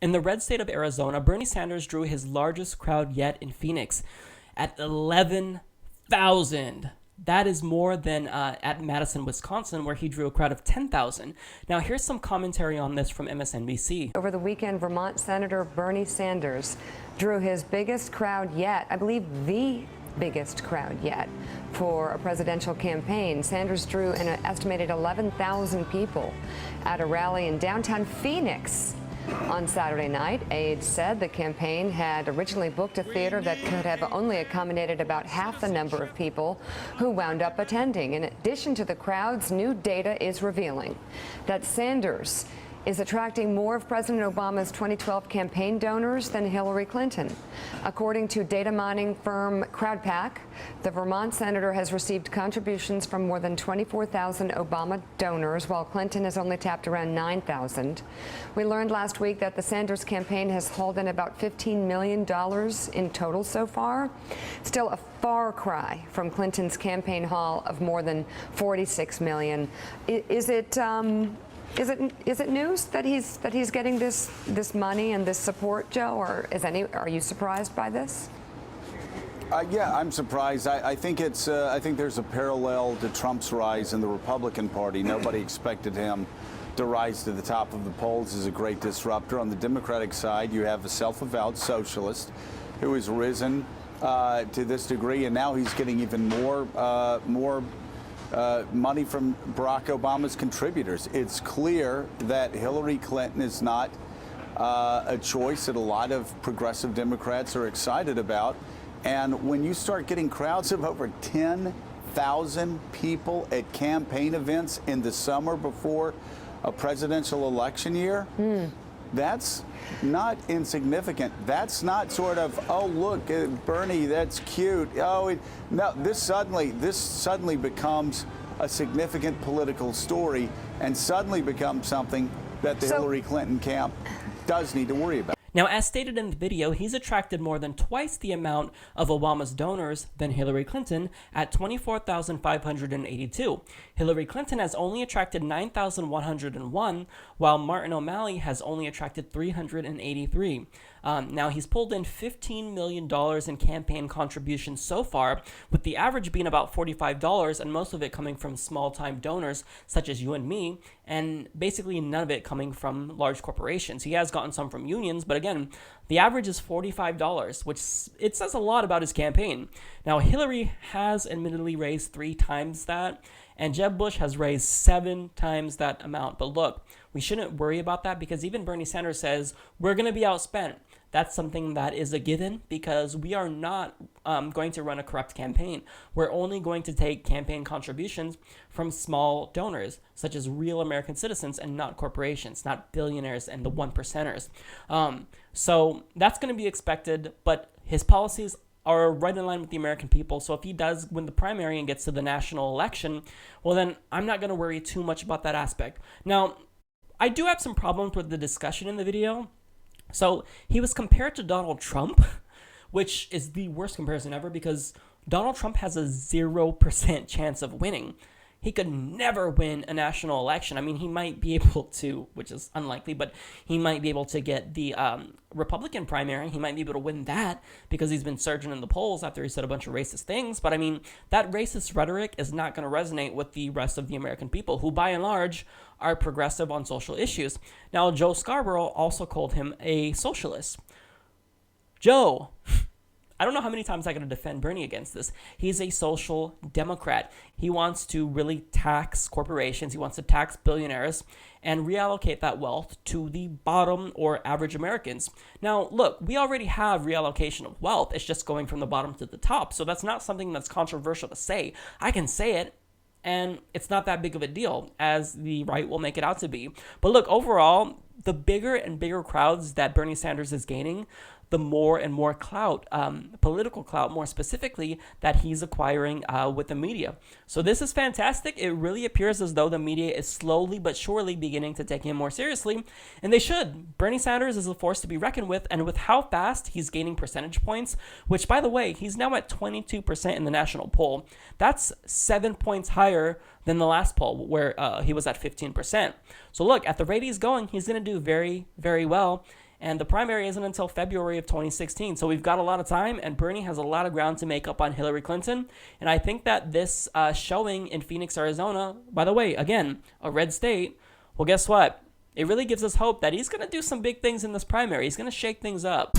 In the red state of Arizona, Bernie Sanders drew his largest crowd yet in Phoenix at 11,000. That is more than at Madison, Wisconsin, where he drew a crowd of 10,000. Now, here's some commentary on this from MSNBC. Over the weekend, Vermont Senator Bernie Sanders drew his biggest crowd yet, I believe the biggest crowd yet, for a presidential campaign. Sanders drew an estimated 11,000 people at a rally in downtown Phoenix on Saturday night. Aides said the campaign had originally booked a theater that could have only accommodated about half the number of people who wound up attending. In addition to the crowds, new data is revealing that Sanders is attracting more of President Obama's 2012 campaign donors than Hillary Clinton. According to data mining firm CrowdPack, the Vermont senator has received contributions from more than 24,000 Obama donors, while Clinton has only tapped around 9,000. We learned last week that the Sanders campaign has hauled in about $15 million in total so far. Still a far cry from Clinton's campaign haul of more than $46 million. Is it news that he's getting this money and this support, Joe, or are you surprised by this? Yeah, I'm surprised. I think there's a parallel to Trump's rise in the Republican Party. Nobody expected him to rise to the top of the polls as a great disruptor. On the Democratic side, you have a self-avowed socialist who has risen to this degree, and now he's getting even more money from Barack Obama's contributors. It's clear that Hillary Clinton is not a choice that a lot of progressive Democrats are excited about. And when you start getting crowds of over 10,000 people at campaign events in the summer before a presidential election year, that's not insignificant. That's not sort of, oh, look, Bernie, that's cute. Oh, no, this suddenly becomes a significant political story and suddenly becomes something that the Hillary Clinton camp does need to worry about. Now, as stated in the video, he's attracted more than twice the amount of Obama's donors than Hillary Clinton at 24,582. Hillary Clinton has only attracted 9,101, while Martin O'Malley has only attracted 383. Now, he's pulled in $15 million in campaign contributions so far, with the average being about $45, and most of it coming from small-time donors such as you and me, and basically none of it coming from large corporations. He has gotten some from unions, but again, the average is $45, which it says a lot about his campaign. Now, Hillary has admittedly raised 3 times that, and Jeb Bush has raised 7 times that amount. But look, we shouldn't worry about that because even Bernie Sanders says we're going to be outspent. That's something that is a given because we are not going to run a corrupt campaign. We're only going to take campaign contributions from small donors, such as real American citizens and not corporations, not billionaires and the 1%ers. So that's going to be expected, but his policies are right in line with the American people. So if he does win the primary and gets to the national election, well, then I'm not going to worry too much about that aspect. Now, I do have some problems with the discussion in the video. So he was compared to Donald Trump, which is the worst comparison ever because Donald Trump has a 0% chance of winning. He could never win a national election. I mean, he might be able to, which is unlikely, but he might be able to get the Republican primary. He might be able to win that because he's been surging in the polls after he said a bunch of racist things. But I mean, that racist rhetoric is not going to resonate with the rest of the American people who, by and large, are progressive on social issues. Now, Joe Scarborough also called him a socialist. Joe, I don't know how many times I'm going to defend Bernie against this. He's a social democrat. He wants to really tax corporations. He wants to tax billionaires and reallocate that wealth to the bottom or average Americans. Now, look, we already have reallocation of wealth. It's just going from the bottom to the top. So that's not something that's controversial to say. I can say it, and it's not that big of a deal as the right will make it out to be. But look, overall, the bigger and bigger crowds that Bernie Sanders is gaining, the more and more clout, political clout more specifically, that he's acquiring with the media. So this is fantastic. It really appears as though the media is slowly but surely beginning to take him more seriously, and they should. Bernie Sanders is a force to be reckoned with, and with how fast he's gaining percentage points, which, by the way, he's now at 22% in the national poll. That's 7 points higher than the last poll, where he was at 15%. So look, at the rate he's going, he's going to do very, very well. And the primary isn't until February of 2016. So we've got a lot of time, and Bernie has a lot of ground to make up on Hillary Clinton. And I think that this showing in Phoenix, Arizona, by the way, again, a red state, well, guess what? It really gives us hope that he's going to do some big things in this primary. He's going to shake things up.